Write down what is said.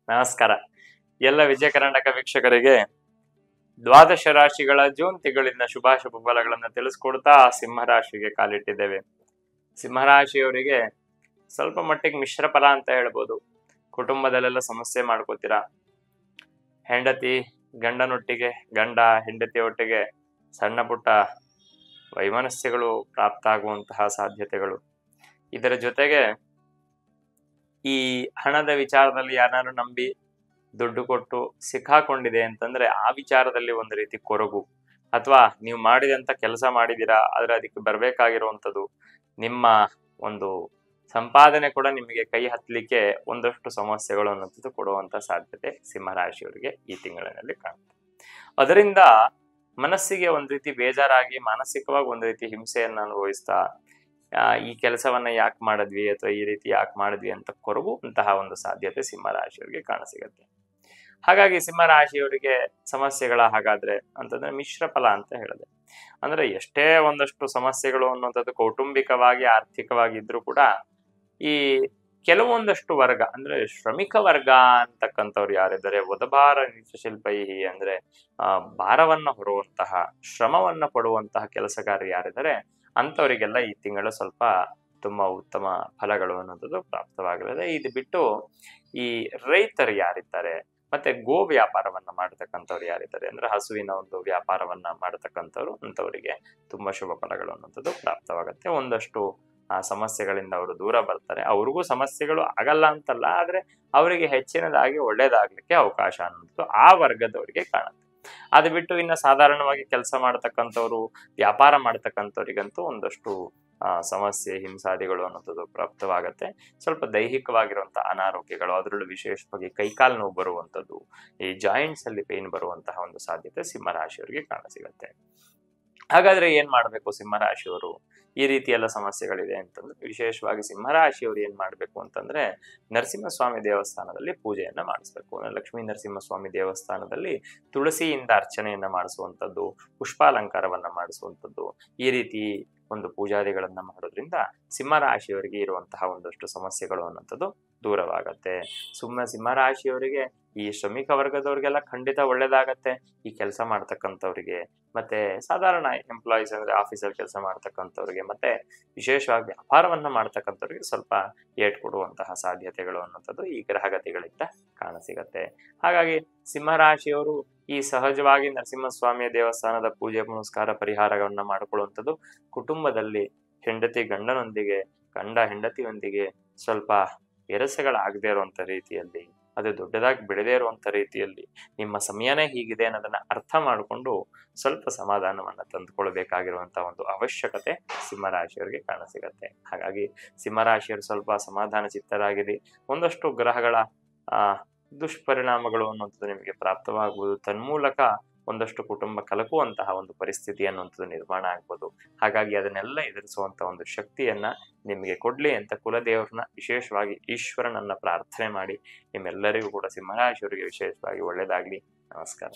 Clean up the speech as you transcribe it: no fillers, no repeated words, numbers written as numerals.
ನಮಸ್ಕಾರ. ಎಲ್ಲ ವಿಜಯ ಕರ್ನಾಟಕ ವೀಕ್ಷಕರಿಗೆ ದ್ವಾದಶ ರಾಶಿಗಳ ಜೂನ್ ತಿಂಗಳಿನ ಶುಭಾಶುಭ ಫಲಗಳನ್ನು ತಿಳಿಸ್ಕೊಡ್ತಾ ಸಿಂಹರಾಶಿಗೆ ಕಾಲಿಟ್ಟಿದ್ದೇವೆ. ಸಿಂಹರಾಶಿಯವರಿಗೆ ಸ್ವಲ್ಪ ಮಟ್ಟಿಗೆ ಮಿಶ್ರ ಫಲ ಅಂತ ಹೇಳ್ಬೋದು. ಕುಟುಂಬದಲ್ಲೆಲ್ಲ ಸಮಸ್ಯೆ ಮಾಡ್ಕೋತೀರಾ. ಹೆಂಡತಿ ಗಂಡನೊಟ್ಟಿಗೆ, ಗಂಡ ಹೆಂಡತಿ ಒಟ್ಟಿಗೆ ಸಣ್ಣ ಪುಟ್ಟ ವೈಮನಸ್ಯಗಳು ಪ್ರಾಪ್ತ ಆಗುವಂತಹ ಸಾಧ್ಯತೆಗಳು. ಇದರ ಜೊತೆಗೆ ಈ ಹಣದ ವಿಚಾರದಲ್ಲಿ ಯಾರು ನಂಬಿ ದುಡ್ಡು ಕೊಟ್ಟು ಸಿಕ್ಕಾಕೊಂಡಿದೆ ಅಂತಂದ್ರೆ ಆ ವಿಚಾರದಲ್ಲಿ ಒಂದು ರೀತಿ ಕೊರಗು, ಅಥವಾ ನೀವು ಮಾಡಿದಂತ ಕೆಲಸ ಮಾಡಿದೀರಾ ಆದ್ರೆ ಅದಕ್ಕೆ ಬರ್ಬೇಕಾಗಿರುವಂಥದ್ದು ನಿಮ್ಮ ಒಂದು ಸಂಪಾದನೆ ಕೂಡ ನಿಮಗೆ ಕೈ ಹತ್ತಲಿಕ್ಕೆ ಒಂದಷ್ಟು ಸಮಸ್ಯೆಗಳು ಅನ್ನೋದು ಕೊಡುವಂತ ಸಾಧ್ಯತೆ ಸಿಂಹರಾಶಿಯವರಿಗೆ ಈ ತಿಂಗಳಿನಲ್ಲಿ ಕಾಣುತ್ತೆ. ಅದರಿಂದ ಮನಸ್ಸಿಗೆ ಒಂದ್ ರೀತಿ ಬೇಜಾರಾಗಿ ಮಾನಸಿಕವಾಗಿ ಒಂದ್ ರೀತಿ ಹಿಂಸೆಯನ್ನು ಅನುಭವಿಸ್ತಾ ಈ ಕೆಲಸವನ್ನ ಯಾಕೆ ಮಾಡಿದ್ವಿ ಅಥವಾ ಈ ರೀತಿ ಯಾಕೆ ಮಾಡಿದ್ವಿ ಅಂತ ಕೊರಗುವಂತಹ ಒಂದು ಸಾಧ್ಯತೆ ಸಿಂಹರಾಶಿಯವರಿಗೆ ಕಾಣಸಿಗತ್ತೆ. ಹಾಗಾಗಿ ಸಿಂಹರಾಶಿಯವರಿಗೆ ಸಮಸ್ಯೆಗಳ ಹಾಗಾದ್ರೆ ಅಂತಂದ್ರೆ ಮಿಶ್ರ ಫಲ ಅಂತ ಹೇಳಿದೆ. ಅಂದ್ರೆ ಎಷ್ಟೇ ಒಂದಷ್ಟು ಸಮಸ್ಯೆಗಳು ಅನ್ನುವಂಥದ್ದು ಕೌಟುಂಬಿಕವಾಗಿ ಆರ್ಥಿಕವಾಗಿ ಇದ್ರೂ ಕೂಡ ಈ ಕೆಲವೊಂದಷ್ಟು ವರ್ಗ ಅಂದ್ರೆ ಶ್ರಮಿಕ ವರ್ಗ ಅಂತಕ್ಕಂಥವ್ರು ಯಾರಿದ್ದಾರೆ, ವದಭಾರ ಶಿಲ್ಪೈ ಅಂದ್ರೆ ಭಾರವನ್ನ ಹೊರುವಂತಹ, ಶ್ರಮವನ್ನ ಪಡುವಂತಹ ಕೆಲಸಗಾರರು ಯಾರಿದ್ದಾರೆ ಅಂಥವರಿಗೆಲ್ಲ ಈ ತಿಂಗಳು ಸ್ವಲ್ಪ ತುಂಬಾ ಉತ್ತಮ ಫಲಗಳು ಅನ್ನೋದು ಪ್ರಾಪ್ತವಾಗಲಿದೆ. ಇದು ಬಿಟ್ಟು ಈ ರೈತರು ಯಾರಿದ್ದಾರೆ ಮತ್ತೆ ಗೋ ವ್ಯಾಪಾರವನ್ನ ಮಾಡತಕ್ಕಂಥವ್ರು ಯಾರಿದ್ದಾರೆ ಅಂದ್ರೆ ಹಸುವಿನ ಒಂದು ವ್ಯಾಪಾರವನ್ನ ಮಾಡತಕ್ಕಂಥವ್ರು ಅಂಥವರಿಗೆ ತುಂಬಾ ಶುಭ ಫಲಗಳು ಅನ್ನೋದು ಪ್ರಾಪ್ತವಾಗುತ್ತೆ. ಒಂದಷ್ಟು ಸಮಸ್ಯೆಗಳಿಂದ ಅವರು ದೂರ ಬರ್ತಾರೆ. ಅವ್ರಿಗೂ ಸಮಸ್ಯೆಗಳು ಆಗಲ್ಲ ಅಂತಲ್ಲ, ಆದ್ರೆ ಅವರಿಗೆ ಹೆಚ್ಚಿನದಾಗಿ ಒಳ್ಳೇದಾಗ್ಲಿಕ್ಕೆ ಅವಕಾಶ ಅನ್ನೋದು ಆ ವರ್ಗದವರಿಗೆ ಕಾಣುತ್ತೆ. ಅದು ಬಿಟ್ಟು ಇನ್ನ ಸಾಧಾರಣವಾಗಿ ಕೆಲಸ ಮಾಡ್ತಕ್ಕಂಥವ್ರು, ವ್ಯಾಪಾರ ಮಾಡ್ತಕ್ಕಂಥವ್ರಿಗಂತೂ ಒಂದಷ್ಟು ಸಮಸ್ಯೆ ಹಿಂಸಾದಿಗಳು ಅನ್ನೋದು ಪ್ರಾಪ್ತವಾಗತ್ತೆ. ಸ್ವಲ್ಪ ದೈಹಿಕವಾಗಿರುವಂತಹ ಅನಾರೋಗ್ಯಗಳು, ಅದರಲ್ಲೂ ವಿಶೇಷವಾಗಿ ಕೈಕಾಲು ನೋವು ಬರುವಂಥದ್ದು, ಈ ಜಾಯಿಂಟ್ಸ್ ಅಲ್ಲಿ ಪೇನ್ ಬರುವಂತಹ ಒಂದು ಸಾಧ್ಯತೆ ಸಿಂಹರಾಶಿಯವರಿಗೆ ಕಾಣಸಿಗತ್ತೆ. ಹಾಗಾದ್ರೆ ಏನ್ ಮಾಡ್ಬೇಕು ಸಿಂಹರಾಶಿಯವರು? ಈ ರೀತಿ ಎಲ್ಲ ಸಮಸ್ಯೆಗಳಿದೆ ಅಂತಂದ್ರೆ ವಿಶೇಷವಾಗಿ ಸಿಂಹರಾಶಿಯವರು ಏನ್ ಮಾಡ್ಬೇಕು ಅಂತಂದ್ರೆ ನರಸಿಂಹಸ್ವಾಮಿ ದೇವಸ್ಥಾನದಲ್ಲಿ ಪೂಜೆಯನ್ನ ಮಾಡಿಸ್ಬೇಕು. ಲಕ್ಷ್ಮೀ ನರಸಿಂಹಸ್ವಾಮಿ ದೇವಸ್ಥಾನದಲ್ಲಿ ತುಳಸಿಯಿಂದ ಅರ್ಚನೆಯನ್ನ ಮಾಡಿಸುವಂಥದ್ದು, ಪುಷ್ಪಾಲಂಕಾರವನ್ನ ಮಾಡಿಸುವಂಥದ್ದು, ಈ ರೀತಿ ಒಂದು ಪೂಜಾದಿಗಳನ್ನ ಮಾಡೋದ್ರಿಂದ ಸಿಂಹರಾಶಿಯವರಿಗೆ ಇರುವಂತಹ ಒಂದಷ್ಟು ಸಮಸ್ಯೆಗಳು ಅನ್ನೋಂಥದ್ದು ದೂರವಾಗತ್ತೆ. ಸಿಂಹರಾಶಿಯವರಿಗೆ ಈ ಶ್ರಮಿಕ ವರ್ಗದವ್ರಿಗೆಲ್ಲ ಖಂಡಿತ ಒಳ್ಳೇದಾಗತ್ತೆ. ಈ ಕೆಲಸ ಮಾಡ್ತಕ್ಕಂಥವ್ರಿಗೆ ಮತ್ತೆ ಸಾಧಾರಣ ಎಂಪ್ಲಾಯೀಸ್ ಅಂದ್ರೆ ಆಫೀಸಲ್ಲಿ ಕೆಲಸ ಮಾಡ್ತಕ್ಕಂಥವ್ರಿಗೆ ಮತ್ತೆ ವಿಶೇಷವಾಗಿ ವ್ಯಾಪಾರವನ್ನ ಮಾಡ್ತಕ್ಕಂಥವ್ರಿಗೆ ಸ್ವಲ್ಪ ಏಟ್ ಕೊಡುವಂತಹ ಸಾಧ್ಯತೆಗಳು ಅನ್ನೋಂಥದ್ದು ಈ ಗ್ರಹಗತಿಗಳಿಂದ ಕಾಣಸಿಗತ್ತೆ. ಹಾಗಾಗಿ ಸಿಂಹರಾಶಿಯವರು ಈ ಸಹಜವಾಗಿ ನರಸಿಂಹಸ್ವಾಮಿಯ ದೇವಸ್ಥಾನದ ಪೂಜೆ ಪುನಸ್ಕಾರ ಪರಿಹಾರಗಳನ್ನ ಮಾಡಿಕೊಳ್ಳುವಂಥದ್ದು, ಕುಟುಂಬದಲ್ಲಿ ಹೆಂಡತಿ ಗಂಡನೊಂದಿಗೆ, ಗಂಡ ಹೆಂಡತಿಯೊಂದಿಗೆ ಸ್ವಲ್ಪ ಎರಸೆಗಳಾಗದೇ ಇರುವಂತ ರೀತಿಯಲ್ಲಿ, ಅದು ದೊಡ್ಡದಾಗಿ ಬೆಳೆದೇ ಇರುವಂತ ರೀತಿಯಲ್ಲಿ ನಿಮ್ಮ ಸಮಯನೇ ಹೀಗಿದೆ ಅನ್ನೋದನ್ನ ಅರ್ಥ ಮಾಡಿಕೊಂಡು ಸ್ವಲ್ಪ ಸಮಾಧಾನವನ್ನ ತಂದುಕೊಳ್ಬೇಕಾಗಿರುವಂತಹ ಒಂದು ಅವಶ್ಯಕತೆ ಸಿಂಹರಾಶಿಯವರಿಗೆ ಕಾಣಸಿಗತ್ತೆ. ಹಾಗಾಗಿ ಸಿಂಹರಾಶಿಯವರು ಸ್ವಲ್ಪ ಸಮಾಧಾನ ಚಿತ್ತರಾಗಿರಿ. ಒಂದಷ್ಟು ಗ್ರಹಗಳ ದುಷ್ಪರಿಣಾಮಗಳು ಅನ್ನುವಂಥದ್ದು ನಿಮಗೆ ಪ್ರಾಪ್ತವಾಗುವುದು, ತನ್ಮೂಲಕ ಒಂದಷ್ಟು ಕುಟುಂಬ ಕಲಕುವಂತಹ ಒಂದು ಪರಿಸ್ಥಿತಿ ಅನ್ನುವಂಥದ್ದು ನಿರ್ಮಾಣ ಆಗ್ಬೋದು. ಹಾಗಾಗಿ ಅದನ್ನೆಲ್ಲ ಎದುರಿಸುವಂತ ಒಂದು ಶಕ್ತಿಯನ್ನ ನಿಮಗೆ ಕೊಡ್ಲಿ ಅಂತ ಕುಲದೇವರನ್ನ ವಿಶೇಷವಾಗಿ ಈಶ್ವರನನ್ನ ಪ್ರಾರ್ಥನೆ ಮಾಡಿ ನಿಮ್ಮೆಲ್ಲರಿಗೂ ಕೂಡ ಸಿಂಹರಾಶಿಯವರಿಗೆ ವಿಶೇಷವಾಗಿ ಒಳ್ಳೇದಾಗ್ಲಿ. ನಮಸ್ಕಾರ.